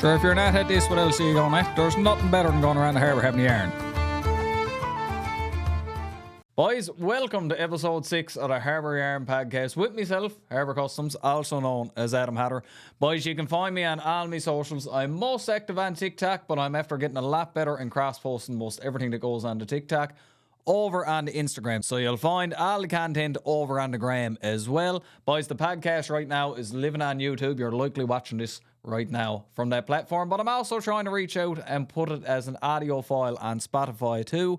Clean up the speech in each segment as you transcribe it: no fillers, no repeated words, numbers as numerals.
Sure, if you're not at this, what else are you going at? There's nothing better than going around the harbour having a yarn. Boys, welcome to episode 6 of the Harbour Yarn podcast with myself, Harbour Customs, also known as Adam Hatter. Boys, you can find me on all my socials. I'm most active on TikTok, but I'm after getting a lot better in cross-posting most everything that goes on to TikTok over on the Instagram. So you'll find all the content over on the gram as well. Boys, the podcast right now is living on YouTube. You're likely watching this right now from that platform, but I'm also trying to reach out and put it as an audio file on Spotify too,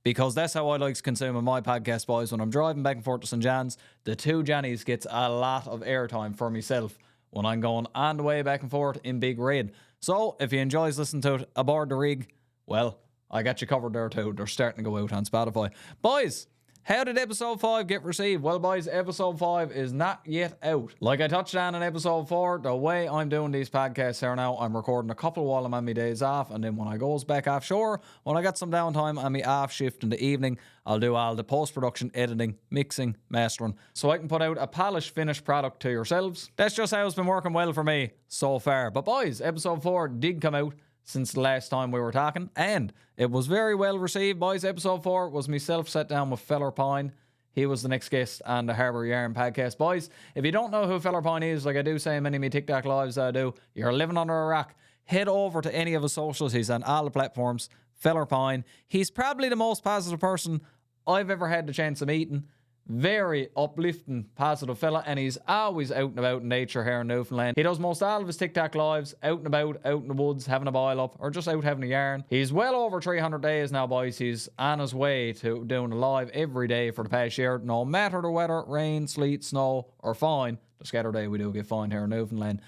because that's how I like to consume my podcast, boys. When I'm driving back and forth to St. John's, the two Johnnies gets a lot of airtime for myself when I'm going on the way back and forth in Big Red. So if you enjoys listening to it aboard the rig, well, I got you covered there too. They're starting to go out on Spotify. Boys, how did episode 5 get received? Well, boys, episode 5 is not yet out. Like I touched on in episode 4, the way I'm doing these podcasts here now, I'm recording a couple while I'm on my days off, and then when I goes back offshore, when I got some downtime on my off shift in the evening, I'll do all the post-production, editing, mixing, mastering, so I can put out a polished, finished product to yourselves. That's just how it's been working well for me so far. But boys, episode 4 did come out since the last time we were talking, and it was very well received, boys. Episode 4 was myself sat down with Feller Pine. He was the next guest on the Harbour Yarn podcast. Boys, if you don't know who Feller Pine is, like I do say in many of my TikTok lives I do, you're living under a rock. Head over to any of his socials. He's on all the platforms. Feller Pine. He's probably the most positive person I've ever had the chance of meeting. Very uplifting, positive fella, and he's always out and about in nature here in Newfoundland. He does most all of his TikTok lives out and about, out in the woods, having a boil up, or just out having a yarn. He's well over 300 days now, boys. He's on his way to doing a live every day for the past year, no matter the weather, rain, sleet, snow, or fine. The scatter day we do get fine here in Newfoundland.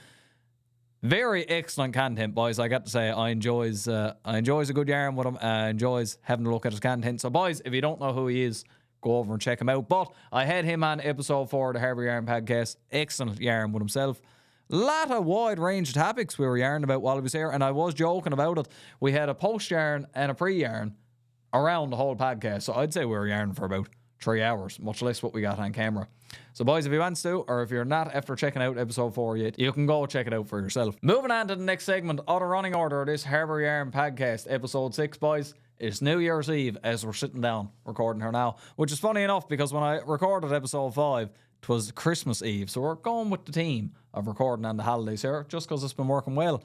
Very excellent content, boys. I got to say, I enjoys a good yarn with him. I enjoys having a look at his content. So, boys, if you don't know who he is, go over and check him out. But I had him on episode 4 of the Harbour Yarn podcast. Excellent yarn with himself. A lot of wide range of topics we were yarning about while he was here, and I was joking about it. We had a post yarn and a pre yarn around the whole podcast, so I'd say we were yarning for about 3 hours, much less what we got on camera. So, boys, if you want to, or if you're not after checking out episode 4 yet, you can go check it out for yourself. Moving on to the next segment of the running order of this Harbour Yarn podcast, episode 6, boys. It's New Year's Eve as we're sitting down recording here now, which is funny enough because when I recorded episode 5, it was Christmas Eve. So we're going with the theme of recording on the holidays here just because it's been working well.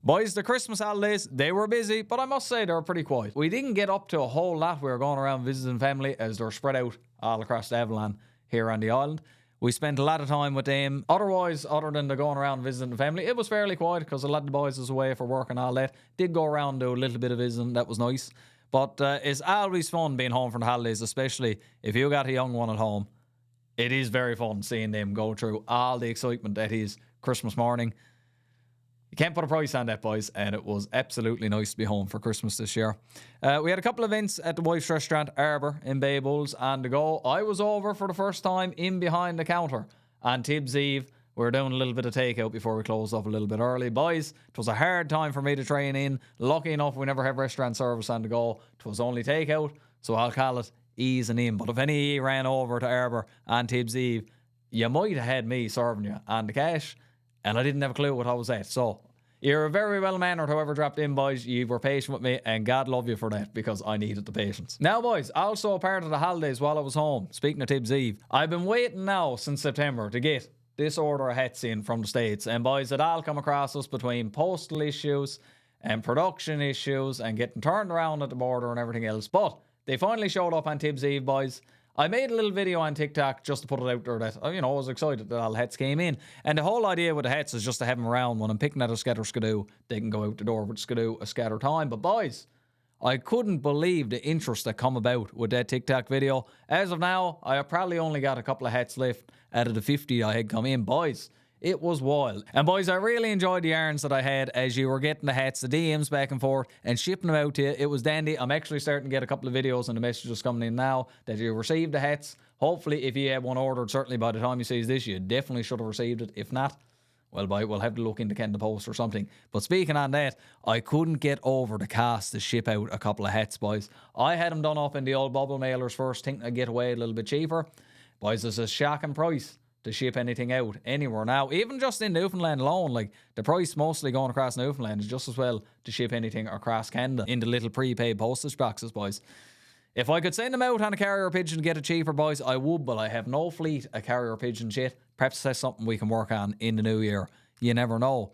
Boys, the Christmas holidays, they were busy, but I must say they were pretty quiet. We didn't get up to a whole lot. We were going around visiting family as they're spread out all across the Avalon here on the island. We spent a lot of time with them. Otherwise, other than the going around visiting the family, it was fairly quiet because a lot of the boys was away for work and all that. Did go around and do a little bit of visiting. That was nice. But it's always fun being home for the holidays, especially if you got a young one at home. It is very fun seeing them go through all the excitement that is Christmas morning. You can't put a price on that, boys, and it was absolutely nice to be home for Christmas this year. We had a couple of events at the Wife's Restaurant, Harbour, in Bay Bulls on the go. I was over for the first time in behind the counter on Tibbs Eve. We were doing a little bit of takeout before we closed up a little bit early. Boys, it was a hard time for me to train in. Lucky enough, we never have restaurant service on the go. It was only takeout, so I'll call it easing in. But if any of you ran over to Harbour on Tibbs Eve, you might have had me serving you on the cash, and I didn't have a clue what I was at. So you're very well-mannered, whoever dropped in, boys. You were patient with me, and God love you for that, because I needed the patience. Now, boys, also a part of the holidays while I was home, speaking of Tibbs Eve, I've been waiting now since September to get this order of hats in from the States. And, boys, it all come across us between postal issues and production issues and getting turned around at the border and everything else. But they finally showed up on Tibbs Eve, boys. I made a little video on TikTok just to put it out there that, I was excited that all the hats came in. And the whole idea with the hats is just to have them around. When I'm picking at a scatter skidoo, they can go out the door with skidoo a scatter time. But, boys, I couldn't believe the interest that come about with that TikTok video. As of now, I have probably only got a couple of hats left out of the 50 I had come in. Boys, it was wild. And, boys, I really enjoyed the yarns that I had as you were getting the hats, the DMs back and forth, and shipping them out to you. It was dandy. I'm actually starting to get a couple of videos and the messages coming in now that you received the hats. Hopefully, if you had one ordered, certainly by the time you see this, you definitely should have received it. If not, well, boy, we'll have to look into Ken the Post or something. But speaking on that, I couldn't get over the cost to ship out a couple of hats, boys. I had them done up in the old bubble mailers first, thinking I'd get away a little bit cheaper. Boys, it's a shocking price to ship anything out anywhere now. Even just in Newfoundland alone, like the price mostly going across Newfoundland is just as well to ship anything across Canada in the little prepaid postage boxes, boys. If I could send them out on a carrier pigeon to get it cheaper, boys, I would, but I have no fleet of carrier pigeons yet. Perhaps that's something we can work on in the new year. You never know.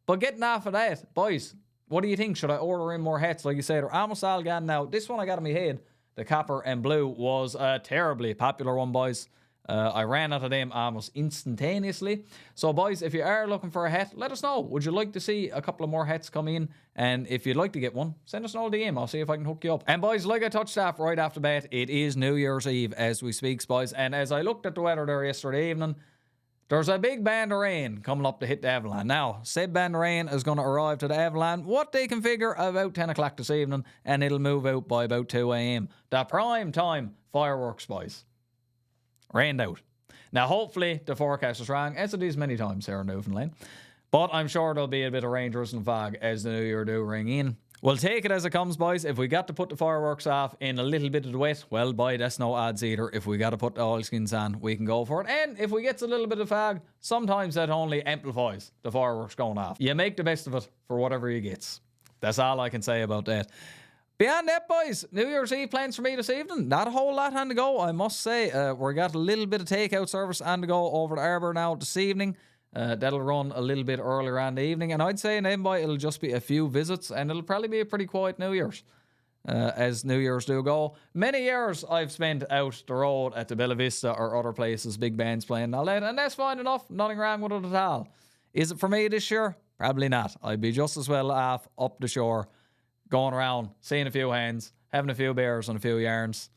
But getting off of that, boys, what do you think? Should I order in more hats? Like you said, they're almost all gone now. This one I got in my head, the copper and blue, was a terribly popular one, boys. I ran out of them almost instantaneously. So, boys, if you are looking for a hat, let us know. Would you like to see a couple of more hats come in? And if you'd like to get one, send us an old DM. I'll see if I can hook you up. And, boys, like I touched off right off the bat, it is New Year's Eve as we speak, boys. And as I looked at the weather there yesterday evening, there's a big band of rain coming up to hit the Avalon. Now, said band of rain is going to arrive to the Avalon, what they can figure, about 10 o'clock this evening, and it'll move out by about 2 a.m. The prime time fireworks, boys. Rained out. Now, hopefully, the forecast is wrong, as it is many times here in Newfoundland. But I'm sure there'll be a bit of rain, drizzle and fog as the new year do ring in. We'll take it as it comes, boys. If we got to put the fireworks off in a little bit of the wet, well, boy, that's no odds either. If we got to put the oilskins on, we can go for it. And if we get a little bit of fog, sometimes that only amplifies the fireworks going off. You make the best of it for whatever you gets. That's all I can say about that. Beyond that, boys, New Year's Eve plans for me this evening. Not a whole lot on the go, I must say. We got a little bit of takeout service on the go over at Harbour now this evening. That'll run a little bit earlier on the evening. And I'd say in Edinburgh, it'll just be a few visits. And it'll probably be a pretty quiet New Year's, as New Year's do go. Many years I've spent out the road at the Bella Vista or other places, big bands playing and all that. And that's fine enough. Nothing wrong with it at all. Is it for me this year? Probably not. I'd be just as well off up the shore, going around, seeing a few hands, having a few beers and a few yarns.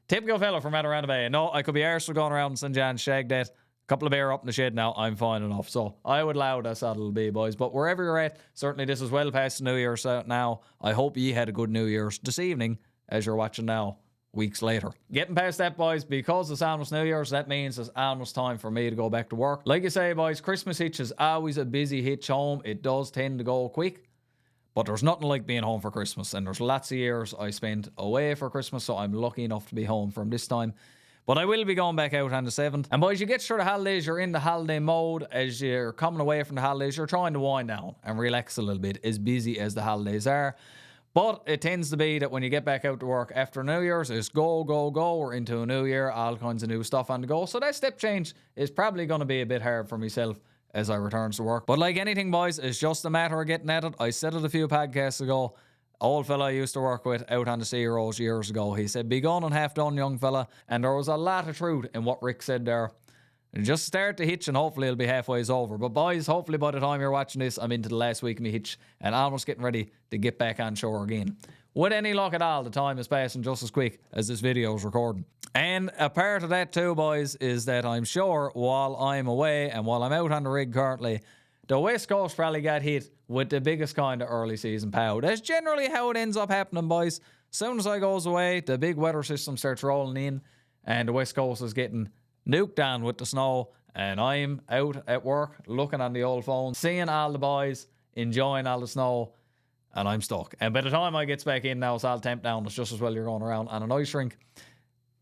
Typical fella from around the bay. No, I could be arsed going around in St. John's, shagged it. Couple of beer up in the shed now, I'm fine enough. So I would allow that's how it'll be, boys. But wherever you're at, certainly this is well past the New Year's now. I hope you had a good New Year's this evening as you're watching now, weeks later. Getting past that, boys, because it's almost New Year's, that means it's almost time for me to go back to work. Like you say, boys, Christmas hitch is always a busy hitch home. It does tend to go quick. But there's nothing like being home for Christmas. And there's lots of years I spent away for Christmas, so I'm lucky enough to be home from this time. But I will be going back out on the 7th. And boys, you get through the holidays, you're in the holiday mode. As you're coming away from the holidays, you're trying to wind down and relax a little bit, as busy as the holidays are. But it tends to be that when you get back out to work after New Year's, it's go, go, go. We're into a new year, all kinds of new stuff on the go. So that step change is probably going to be a bit hard for myself as I return to work. But like anything, boys, it's just a matter of getting at it. I said it a few podcasts ago. Old fella I used to work with out on the Sea Roads years ago. He said, be gone and half done, young fella. And there was a lot of truth in what Rick said there. And just start the hitch and hopefully it'll be halfway over. But boys, hopefully by the time you're watching this, I'm into the last week of my hitch and almost getting ready to get back on shore again. With any luck at all, the time is passing just as quick as this video is recording. And a part of that too, boys, is that I'm sure while I'm away and while I'm out on the rig currently, the West Coast probably got hit with the biggest kind of early season pow. That's generally how it ends up happening, boys. As soon as I goes away, the big weather system starts rolling in and the West Coast is getting nuked down with the snow. And I'm out at work looking on the old phone, seeing all the boys, enjoying all the snow. And I'm stuck. And by the time I gets back in now, it's all temped down. It's just as well you're going around on an ice rink.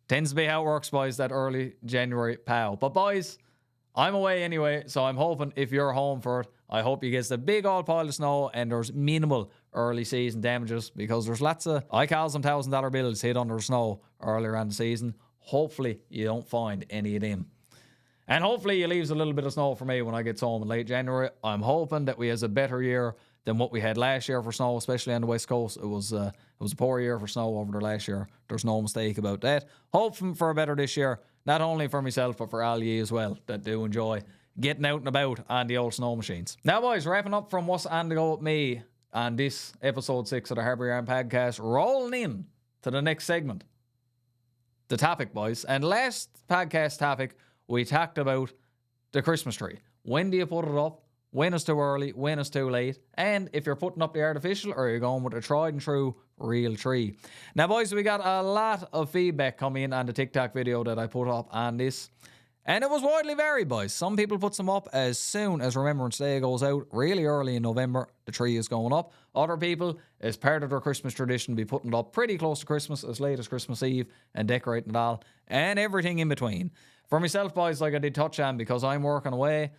Tends to be how it works, boys, that early January pow. But, boys, I'm away anyway, so I'm hoping if you're home for it, I hope you get the big old pile of snow and there's minimal early season damages because there's lots of, I call them $1,000 bills hid under the snow earlier on the season. Hopefully you don't find any of them. And hopefully you leaves a little bit of snow for me when I get home in late January. I'm hoping that we has a better year than what we had last year for snow, especially on the West Coast. It was a poor year for snow over there last year. There's no mistake about that. Hoping for a better this year, not only for myself, but for all ye as well that do enjoy getting out and about on the old snow machines. Now, boys, wrapping up from what's on the go with me on this episode 6 of the Harbour Yarn Podcast, rolling in to the next segment. The topic, boys. And last podcast topic, we talked about the Christmas tree. When do you put it up? When is too early? When is too late? And if you're putting up the artificial or you're going with a tried and true real tree. Now, boys, we got a lot of feedback coming in on the TikTok video that I put up on this. And it was widely varied, boys. Some people put them up as soon as Remembrance Day goes out, really early in November, the tree is going up. Other people, as part of their Christmas tradition, be putting it up pretty close to Christmas, as late as Christmas Eve, and decorating it all, and everything in between. For myself, boys, like I did touch on, because I'm working away,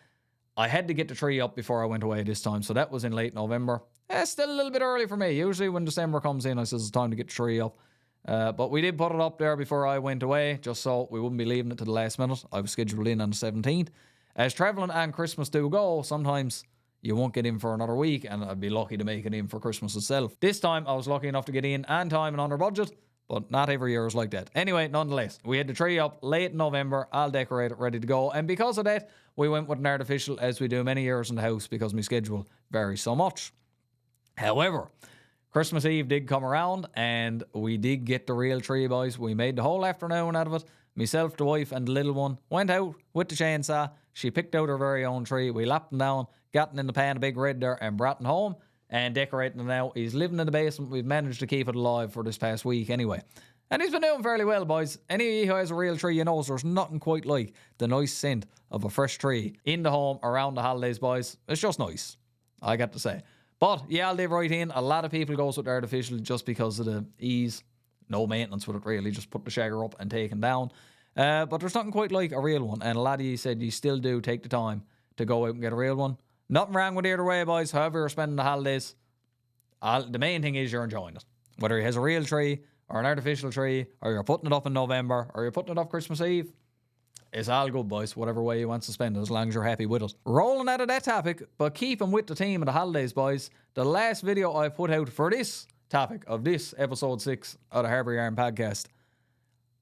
I had to get the tree up before I went away this time. So that was in late November. Still a little bit early for me. Usually when December comes in, I says it's time to get the tree up. But we did put it up there before I went away, just so we wouldn't be leaving it to the last minute. I was scheduled in on the 17th. As travelling and Christmas do go, sometimes you won't get in for another week, and I'd be lucky to make it in for Christmas itself. This time, I was lucky enough to get in on time and under budget, but not every year is like that. Anyway, nonetheless, we had the tree up late in November, all decorated, ready to go, and because of that, we went with an artificial, as we do many years in the house, because my schedule varies so much. However, Christmas Eve did come around, and we did get the real tree, boys. We made the whole afternoon out of it. Myself, the wife, and the little one went out with the chainsaw. She picked out her very own tree. We lapped him down, got him in the pan, a big red there, and brought him home and decorating him now. He's living in the basement. We've managed to keep it alive for this past week anyway. And he's been doing fairly well, boys. Any of you who has a real tree, you know there's nothing quite like the nice scent of a fresh tree in the home around the holidays, boys. It's just nice, I got to say. But yeah, I'll live right in. A lot of people goes with artificial just because of the ease. No maintenance with it really. Just put the shagger up and take him down. But there's nothing quite like a real one. And a lot of you said you still do take the time to go out and get a real one. Nothing wrong with either way, boys. However you're spending the holidays, the main thing is you're enjoying it. Whether he has a real tree or an artificial tree, or you're putting it up in November, or you're putting it up Christmas Eve, it's all good, boys, whatever way you want to spend it, as long as you're happy with it. Rolling out of that topic, but keeping with the theme of the holidays, boys, the last video I put out for this topic of this episode 6 of the Harbour Yarn podcast.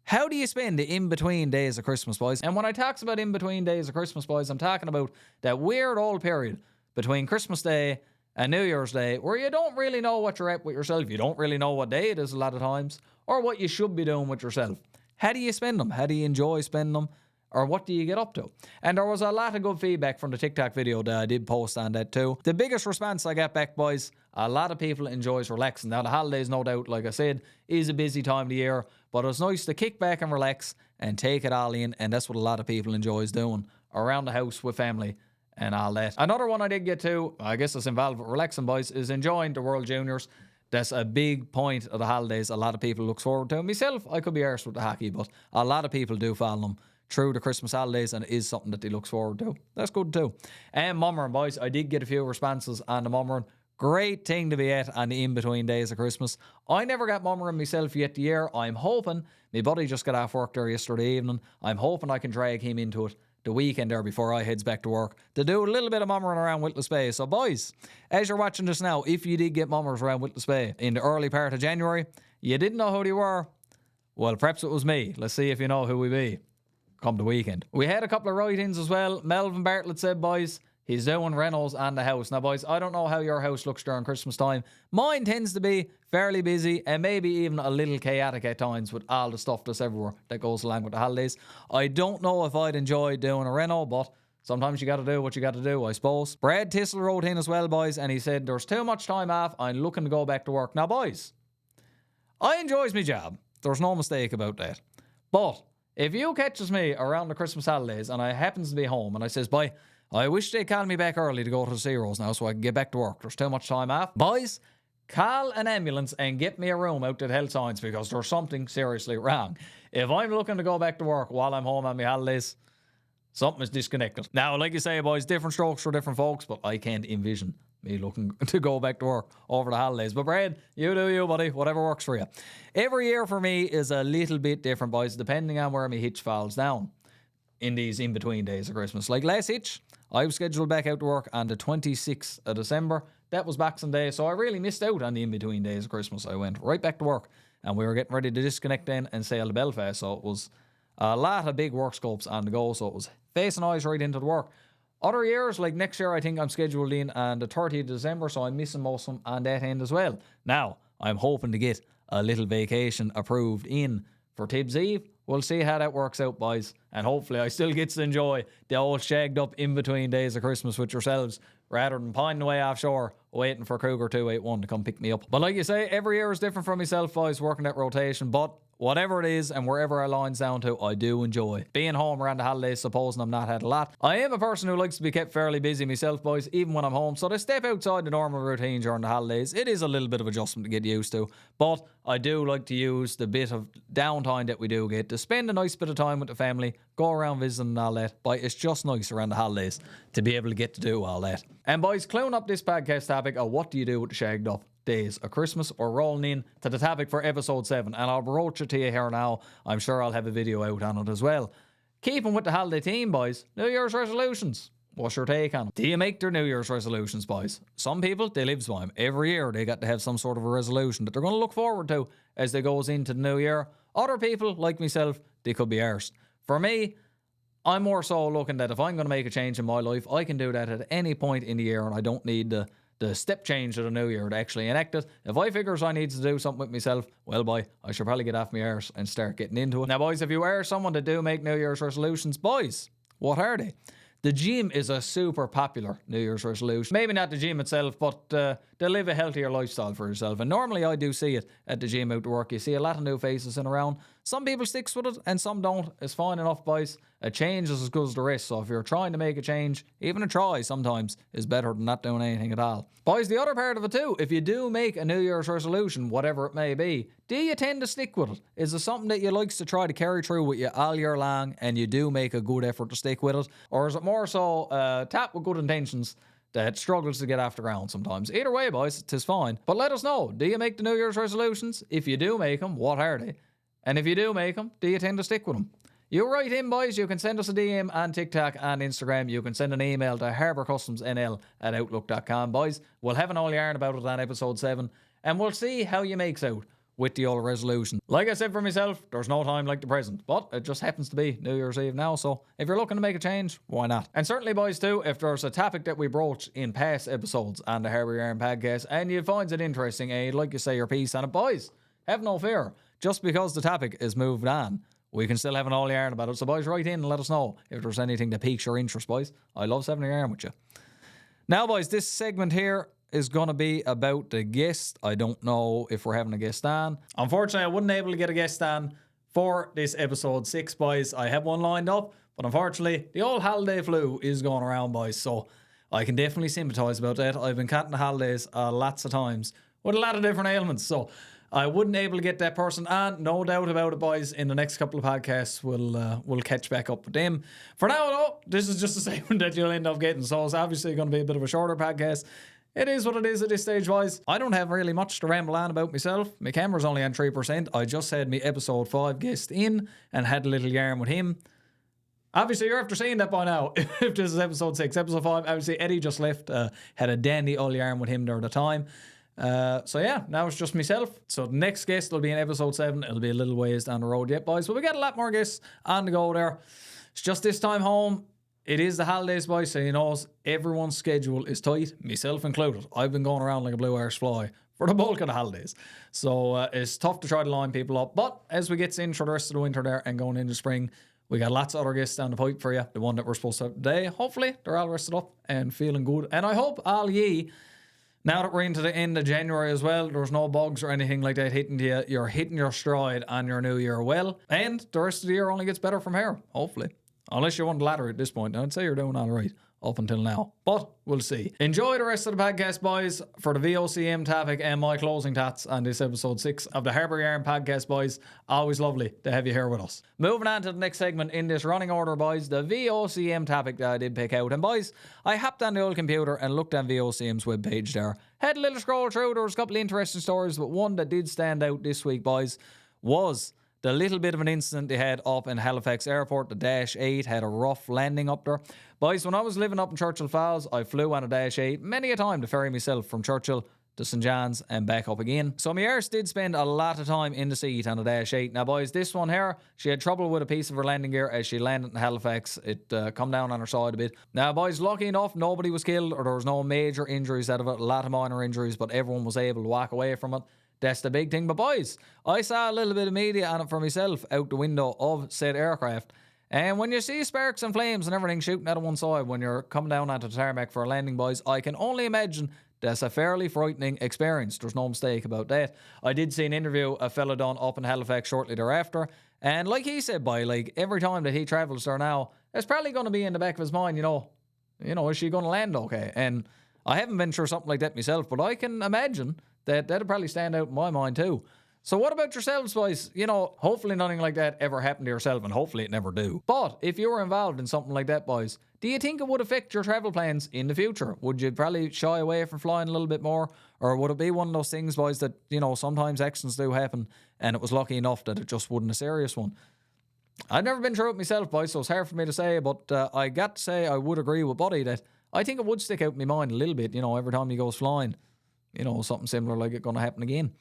How do you spend the in-between days of Christmas, boys? And when I talk about in-between days of Christmas, boys, I'm talking about that weird old period between Christmas Day and New Year's Day where you don't really know what you're at with yourself. You don't really know what day it is a lot of times, or what you should be doing with yourself. How do you spend them? How do you enjoy spending them? Or what do you get up to? And there was a lot of good feedback from the TikTok video that I did post on that too. The biggest response I got back, boys, a lot of people enjoys relaxing. Now the holidays, no doubt, like I said, is a busy time of the year, but it's nice to kick back and relax and take it all in, and that's what a lot of people enjoys doing around the house with family and all that. Another one I did get to, I guess it's involved with relaxing, boys, is enjoying the World Juniors. That's a big point of the holidays a lot of people look forward to. Myself, I could be arsed with the hockey, but a lot of people do follow them through the Christmas holidays, and it is something that they look forward to. That's good too. And mummering, boys, I did get a few responses on the mummering. Great thing to be at on the in-between days of Christmas. I never got mummering myself yet the year. I'm hoping, my buddy just got off work there yesterday evening, I'm hoping I can drag him into it the weekend there before I heads back to work to do a little bit of mummering around Witless Bay. So boys, as you're watching this now, if you did get mummers around Witless Bay in the early part of January, you didn't know who they were, well, perhaps it was me. Let's see if you know who we be come the weekend. We had a couple of write-ins as well. Melvin Bartlett said, boys, he's doing renos on the house. Now, boys, I don't know how your house looks during Christmas time. Mine tends to be fairly busy and maybe even a little chaotic at times with all the stuff that's everywhere that goes along with the holidays. I don't know if I'd enjoy doing a reno, but sometimes you got to do what you got to do, I suppose. Brad Tissel wrote in as well, boys, and he said, there's too much time off. I'm looking to go back to work. Now, boys, I enjoys my job. There's no mistake about that. But if you catches me around the Christmas holidays and I happens to be home and I says, boy, I wish they called me back early to go to the Zeros now so I can get back to work. There's too much time off. Boys, call an ambulance and get me a room out at Health Science because there's something seriously wrong. If I'm looking to go back to work while I'm home on my holidays, something is disconnected. Now, like you say, boys, different strokes for different folks, but I can't envision me looking to go back to work over the holidays. But Brad, you do you, buddy. Whatever works for you. Every year for me is a little bit different, boys, depending on where my hitch falls down in these in-between days of Christmas. Like last hitch, I was scheduled back out to work on the 26th of December. That was Boxing Day, so I really missed out on the in-between days of Christmas. I went right back to work, and we were getting ready to disconnect then and sail to Belfast, so it was a lot of big work scopes on the go, so it was facing eyes right into the work. Other years, like next year, I think I'm scheduled in on the 30th of December, so I'm missing most of them on that end as well. Now, I'm hoping to get a little vacation approved in for Tibbs Eve. We'll see how that works out, boys. And hopefully I still get to enjoy the old shagged up in-between days of Christmas with yourselves rather than pining away offshore waiting for Cougar 281 to come pick me up. But like you say, every year is different for myself, boys, working that rotation. But whatever it is and wherever our line's down to, I do enjoy. Being home around the holidays, supposing I'm not had a lot. I am a person who likes to be kept fairly busy myself, boys, even when I'm home. So to step outside the normal routine during the holidays, it is a little bit of adjustment to get used to. But I do like to use the bit of downtime that we do get to spend a nice bit of time with the family, go around visiting and all that. But it's just nice around the holidays to be able to get to do all that. And boys, clowing up this podcast topic of what do you do with the shagged up days of Christmas, or rolling in to the topic for episode 7, and I'll broach it to you here now. I'm sure I'll have a video out on it as well. Keeping with the holiday theme, boys, New Year's resolutions. What's your take on them? Do you make their New Year's resolutions, boys? Some people, they live by them. Every year they got to have some sort of a resolution that they're going to look forward to as they goes into the new year. Other people, like myself, they could be arsed. For me, I'm more so looking that if I'm going to make a change in my life, I can do that at any point in the year, and I don't need the step change of the new year to actually enact it. If I figures I need to do something with myself, well, boy, I should probably get off my arse and start getting into it. Now, boys, if you are someone that do make New Year's resolutions, boys, what are they? The gym is a super popular New Year's resolution. Maybe not the gym itself, but to live a healthier lifestyle for yourself. And normally I do see it at the gym out to work. You see a lot of new faces in around. Some people sticks with it and some don't. It's fine enough, boys. A change is as good as the rest. So if you're trying to make a change, even a try sometimes is better than not doing anything at all. Boys, the other part of it too, if you do make a New Year's resolution, whatever it may be, do you tend to stick with it? Is it something that you likes to try to carry through with you all year long and you do make a good effort to stick with it? Or is it more so tap with good intentions that struggles to get off the ground sometimes? Either way, boys, 'tis fine. But let us know, do you make the New Year's resolutions? If you do make them, what are they? And if you do make them, do you tend to stick with them? You write in, boys. You can send us a DM on TikTok and Instagram. You can send an email to harbourcustomsnl@outlook.com, boys. We'll have an all yarn about it on episode 7, and we'll see how you makes out with the old resolution. Like I said for myself, there's no time like the present, but it just happens to be New Year's Eve now, so if you're looking to make a change, why not? And certainly, boys, too, if there's a topic that we broach in past episodes on the Harbour Yarn podcast and you find it interesting and you'd like to say your piece on it, boys, have no fear. Just because the topic is moved on, we can still have an all yarn about it. So, boys, write in and let us know if there's anything that piques your interest, boys. I love having a yarn with you. Now, boys, this segment here is going to be about the guest. I don't know if we're having a guest on. Unfortunately, I wasn't able to get a guest on for this episode 6, boys. I have one lined up, but unfortunately, the old holiday flu is going around, boys. So I can definitely sympathise about that. I've been cutting the holidays lots of times with a lot of different ailments. So I wouldn't able to get that person on, no doubt about it, boys. In the next couple of podcasts, we'll catch back up with them. For now, though, this is just a segment that you'll end up getting, so it's obviously going to be a bit of a shorter podcast. It is what it is at this stage, boys. I don't have really much to ramble on about myself. My camera's only on 3%. I just had me episode 5 guest in and had a little yarn with him. Obviously, you're after seeing that by now. If this is episode 6. Episode 5, obviously, Eddie just left. Had a dandy old yarn with him there at the time. So yeah, now it's just myself. So the next guest will be in episode 7. It'll be a little ways down the road yet, boys. But we got a lot more guests on the go there. It's just this time home. It is the holidays, boys, so you know everyone's schedule is tight, myself included. I've been going around like a blue Irish fly for the bulk of the holidays. So it's tough to try to line people up. But as we get into the rest of the winter there and going into spring, we got lots of other guests down the pipe for you. The one that we're supposed to have today, hopefully they're all rested up and feeling good. And I hope all ye, now that we're into the end of January as well, there's no bugs or anything like that hitting you. You're hitting your stride on your new year well. And the rest of the year only gets better from here, hopefully. Unless you want the ladder at this point. I'd say you're doing all right up until now. But we'll see. Enjoy the rest of the podcast, boys, for the VOCM topic and my closing thoughts on this episode 6 of the Harbour Yarn podcast, boys. Always lovely to have you here with us. Moving on to the next segment in this running order, boys, the VOCM topic that I did pick out. And, boys, I hopped on the old computer and looked on VOCM's webpage there. Had a little scroll through. There was a couple of interesting stories, but one that did stand out this week, boys, was the little bit of an incident they had up in Halifax Airport. The Dash 8 had a rough landing up there. Boys, when I was living up in Churchill Falls, I flew on a Dash 8 many a time to ferry myself from Churchill to St. John's and back up again. So my arse did spend a lot of time in the seat on the Dash 8. Now, boys, this one here, she had trouble with a piece of her landing gear as she landed in Halifax. It come down on her side a bit. Now, boys, lucky enough, nobody was killed or there was no major injuries out of it. A lot of minor injuries, but everyone was able to walk away from it. That's the big thing. But, boys, I saw a little bit of media on it for myself out the window of said aircraft. And when you see sparks and flames and everything shooting out of one side when you're coming down onto the tarmac for a landing, boys, I can only imagine That's a fairly frightening experience. There's no mistake about that. I did see an interview a fella done up in Halifax shortly thereafter. And like he said, like every time that he travels there now, it's probably going to be in the back of his mind, is she going to land okay? And I haven't been through something like that myself, but I can imagine that that'll probably stand out in my mind too. So what about yourselves, boys? Hopefully nothing like that ever happened to yourself, and hopefully it never do. But if you were involved in something like that, boys, do you think it would affect your travel plans in the future? Would you probably shy away from flying a little bit more? Or would it be one of those things, boys, that, sometimes accidents do happen and it was lucky enough that it just wasn't a serious one? I've never been through it myself, boys, so it's hard for me to say, but I got to say I would agree with Buddy that I think it would stick out in my mind a little bit, every time he goes flying. Something similar like it going to happen again.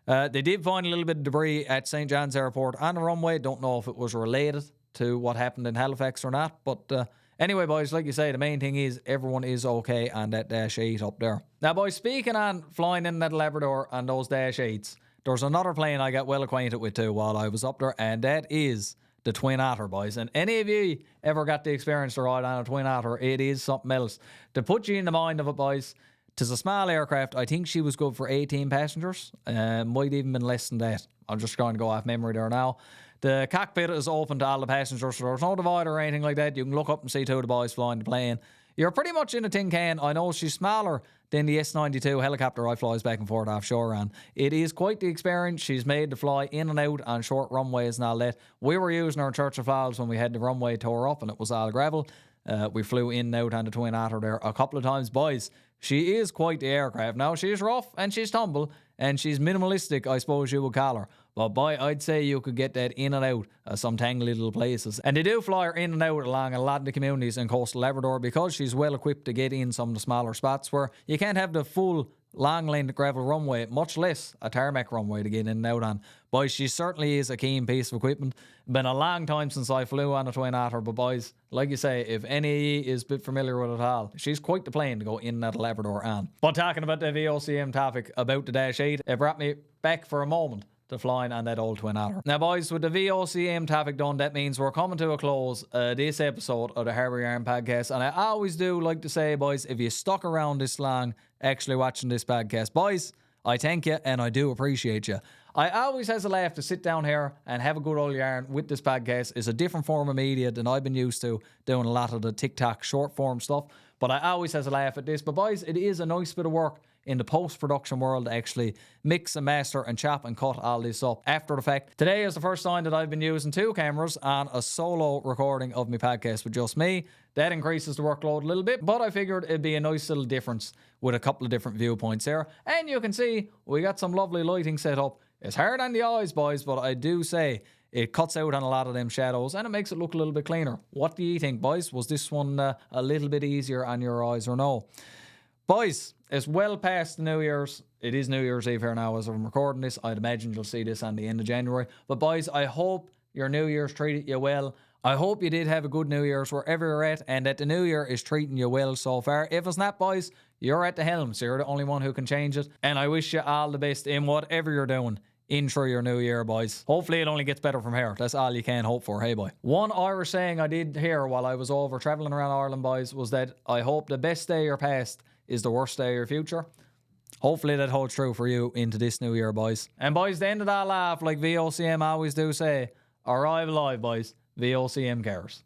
They did find a little bit of debris at St. John's Airport on the runway. Don't know if it was related to what happened in Halifax or not. But anyway, boys, like you say, the main thing is everyone is okay on that Dash 8 up there. Now, boys, speaking on flying in that Labrador and those Dash 8s, there's another plane I got well acquainted with too while I was up there, and that is the Twin Otter, boys. And any of you ever got the experience to ride on a Twin Otter, it is something else. To put you in the mind of it, boys, it's a small aircraft. I think she was good for 18 passengers. Might even been less than that. I'm just going to go off memory there now. The cockpit is open to all the passengers, so there's no divider or anything like that. You can look up and see two of the boys flying the plane. You're pretty much in a tin can. I know she's smaller than the S-92 helicopter I flies back and forth offshore on. It is quite the experience. She's made to fly in and out on short runways and all that. We were using her in Church of Falls when we had the runway tore up and it was all gravel. We flew in and out on the Twin Otter there a couple of times. Boys, she is quite the aircraft. Now, she's rough and she's tumble and she's minimalistic, I suppose you would call her. But boy, I'd say you could get that in and out of some tangly little places. And they do fly her in and out along a lot of the communities in coastal Labrador because she's well equipped to get in some of the smaller spots where you can't have the full long lane gravel runway, much less a tarmac runway to get in and out on. Boys, she certainly is a keen piece of equipment. Been a long time since I flew on a Twin Otter, but boys, like you say, if any is a bit familiar with it at all, she's quite the plane to go in and out of Labrador on. But talking about the VOCM topic about the Dash 8, it brought me back for a moment to flying on that old Twin Otter. Now, boys, with the VOCM topic done, that means we're coming to a close this episode of the Harbour Yarn podcast. And I always do like to say, boys, if you stuck around this long actually watching this podcast, boys, I thank you and I do appreciate you. I always has a laugh to sit down here and have a good old yarn with this podcast. It's a different form of media than I've been used to doing a lot of the TikTok short form stuff. But I always has a laugh at this. But boys, it is a nice bit of work in the post-production world to actually mix and master and chop and cut all this up after the fact. Today is the first time that I've been using two cameras on a solo recording of my podcast with just me. That increases the workload a little bit, but I figured it'd be a nice little difference with a couple of different viewpoints here. And you can see we got some lovely lighting set up. It's hard on the eyes, boys, but I do say it cuts out on a lot of them shadows and it makes it look a little bit cleaner. What do you think, boys? Was this one a little bit easier on your eyes or no? Boys, it's well past the New Year's. It is New Year's Eve here now as I'm recording this. I'd imagine you'll see this on the end of January. But boys, I hope your New Year's treated you well. I hope you did have a good New Year's wherever you're at and that the New Year is treating you well so far. If it's not, boys, you're at the helm, so you're the only one who can change it. And I wish you all the best in whatever you're doing in through your new year, boys. Hopefully it only gets better from here. That's all you can hope for, hey boy. One Irish saying I did hear while I was over travelling around Ireland, boys, was that I hope the best day of your past is the worst day of your future. Hopefully that holds true for you into this new year, boys. And boys, the end of that laugh, like VOCM always do say, arrive alive, boys. VOCM cares.